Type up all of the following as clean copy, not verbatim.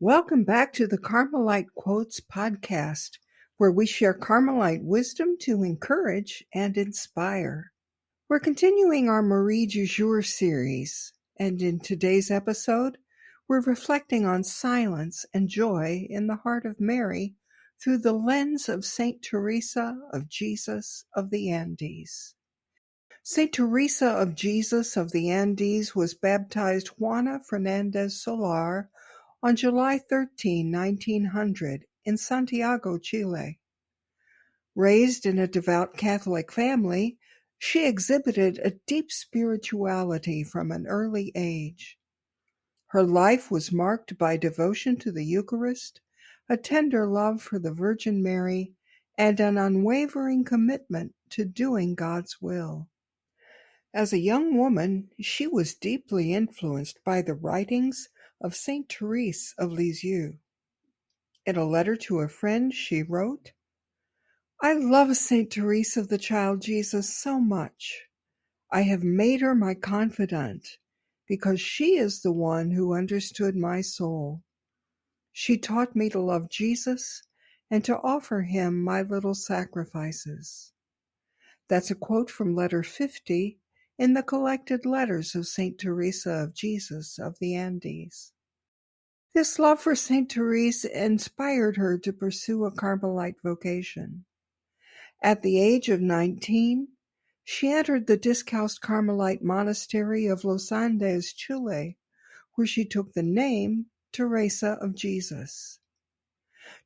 Welcome back to the Carmelite Quotes podcast, where we share Carmelite wisdom to encourage and inspire. We're continuing our Marie du Jour series, and in today's episode, we're reflecting on silence and joy in the heart of Mary through the lens of Saint Teresa of Jesus of the Andes. Saint Teresa of Jesus of the Andes was baptized Juana Fernandez Solar on July 13, 1900, in Santiago, Chile. Raised in a devout Catholic family, she exhibited a deep spirituality from an early age. Her life was marked by devotion to the Eucharist, a tender love for the Virgin Mary, and an unwavering commitment to doing God's will. As a young woman, she was deeply influenced by the writings of Saint Teresa of Lisieux. In a letter to a friend, she wrote, "I love Saint Teresa of the Child Jesus so much. I have made her my confidant because she is the one who understood my soul. She taught me to love Jesus and to offer him my little sacrifices." That's a quote from letter 50 in the collected letters of Saint Teresa of Jesus of the Andes. This love for Saint Teresa inspired her to pursue a Carmelite vocation. At the age of 19, she entered the discalced Carmelite monastery of Los Andes, Chile, where she took the name Teresa of Jesus.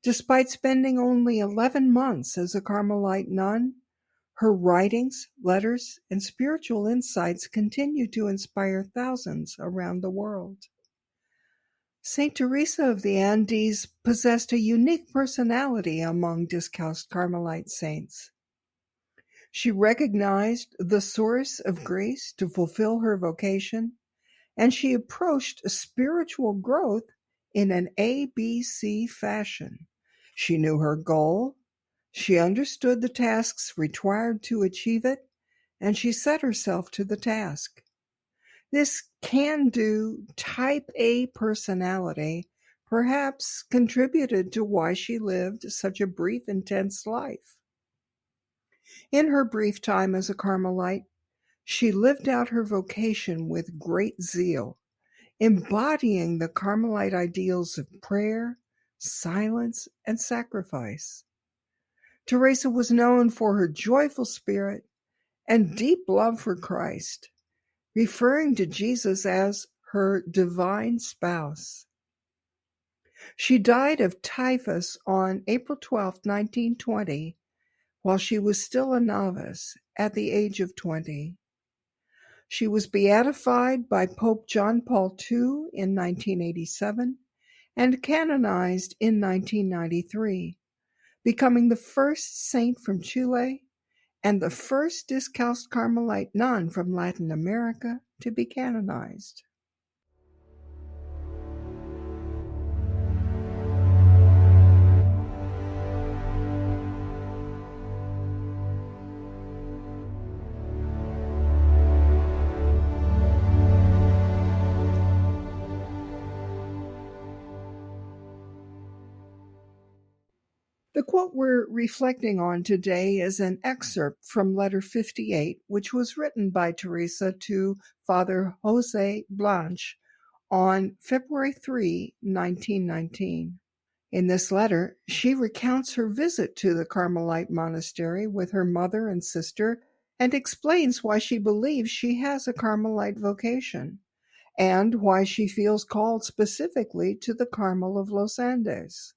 Despite spending only 11 months as a Carmelite nun, her writings, letters, and spiritual insights continue to inspire thousands around the world. Saint Teresa of the Andes possessed a unique personality among discalced Carmelite saints. She recognized the source of grace to fulfill her vocation, and she approached spiritual growth in an ABC fashion. She knew her goal, she understood the tasks required to achieve it, and she set herself to the task. This can-do type A personality perhaps contributed to why she lived such a brief, intense life. In her brief time as a Carmelite, she lived out her vocation with great zeal, embodying the Carmelite ideals of prayer, silence, and sacrifice. Teresa was known for her joyful spirit and deep love for Christ, referring to Jesus as her divine spouse. She died of typhus on April 12, 1920, while she was still a novice at the age of 20. She was beatified by Pope John Paul II in 1987 and canonized in 1993, becoming the first saint from Chile and the first discalced Carmelite nun from Latin America to be canonized. The quote we're reflecting on today is an excerpt from letter 58, which was written by Teresa to Father Jose Blanche on February 3, 1919. In this letter, she recounts her visit to the Carmelite monastery with her mother and sister and explains why she believes she has a Carmelite vocation and why she feels called specifically to the Carmel of Los Andes.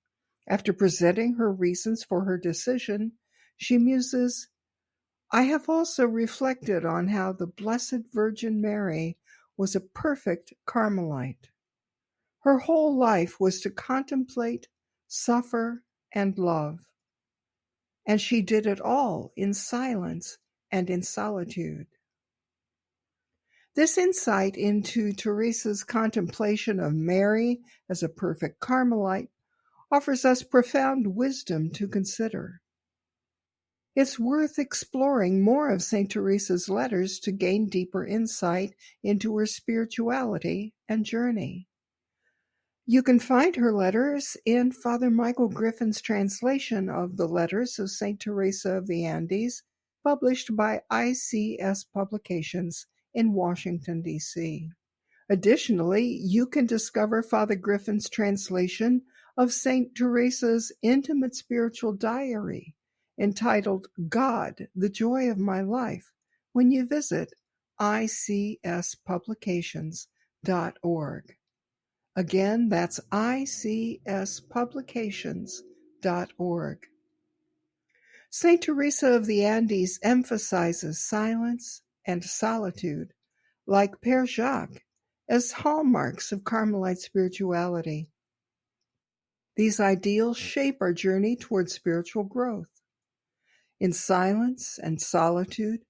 After presenting her reasons for her decision, she muses, "I have also reflected on how the Blessed Virgin Mary was a perfect Carmelite. Her whole life was to contemplate, suffer, and love. And she did it all in silence and in solitude." This insight into Teresa's contemplation of Mary as a perfect Carmelite offers us profound wisdom to consider. It's worth exploring more of St. Teresa's letters to gain deeper insight into her spirituality and journey. You can find her letters in Father Michael Griffin's translation of the Letters of St. Teresa of the Andes, published by ICS Publications in Washington, D.C. Additionally, you can discover Father Griffin's translation of St. Teresa's intimate spiritual diary, entitled God, the Joy of My Life, when you visit icspublications.org. Again, that's icspublications.org. St. Teresa of the Andes emphasizes silence and solitude, like Père Jacques, as hallmarks of Carmelite spirituality. These ideals shape our journey toward spiritual growth. In silence and solitude,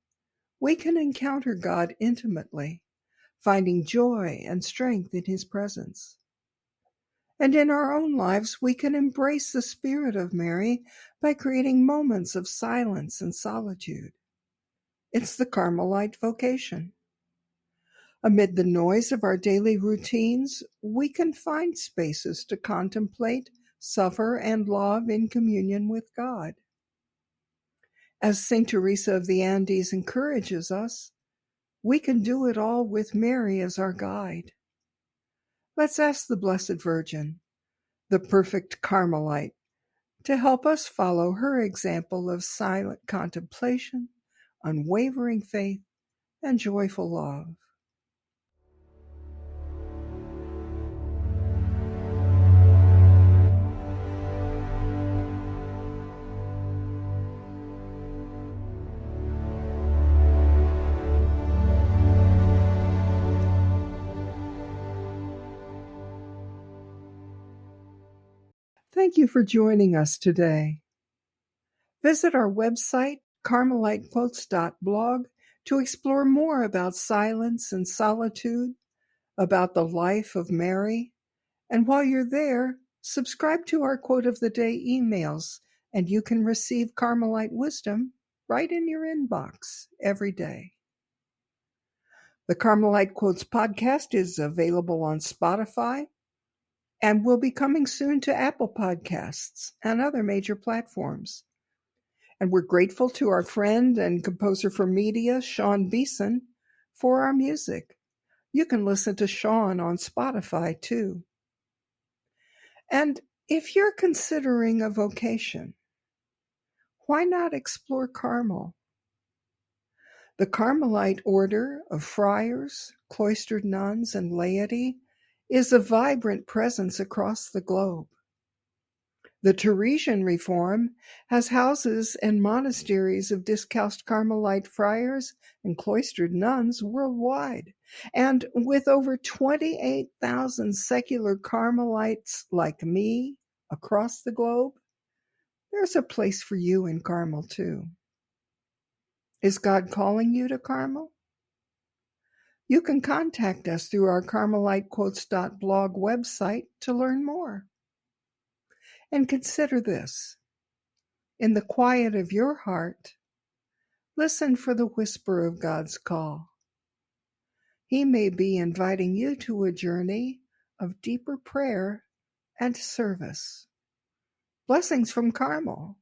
we can encounter God intimately, finding joy and strength in His presence. And in our own lives, we can embrace the spirit of Mary by creating moments of silence and solitude. It's the Carmelite vocation. Amid the noise of our daily routines, we can find spaces to contemplate, suffer, and love in communion with God. As St. Teresa of the Andes encourages us, we can do it all with Mary as our guide. Let's ask the Blessed Virgin, the perfect Carmelite, to help us follow her example of silent contemplation, unwavering faith, and joyful love. Thank you for joining us today. Visit our website, carmelitequotes.blog, to explore more about silence and solitude, about the life of Mary, and while you're there, subscribe to our Quote of the Day emails, and you can receive Carmelite wisdom right in your inbox every day. The Carmelite Quotes podcast is available on Spotify and will be coming soon to Apple Podcasts and other major platforms. And we're grateful to our friend and composer for media, Sean Beeson, for our music. You can listen to Sean on Spotify too. And if you're considering a vocation, why not explore Carmel? The Carmelite order of friars, cloistered nuns, and laity is a vibrant presence across the globe. The Teresian reform has houses and monasteries of discalced Carmelite friars and cloistered nuns worldwide. And with over 28,000 secular Carmelites like me across the globe, there's a place for you in Carmel too. Is God calling you to Carmel? You can contact us through our carmelitequotes.blog website to learn more. And consider this. In the quiet of your heart, listen for the whisper of God's call. He may be inviting you to a journey of deeper prayer and service. Blessings from Carmel.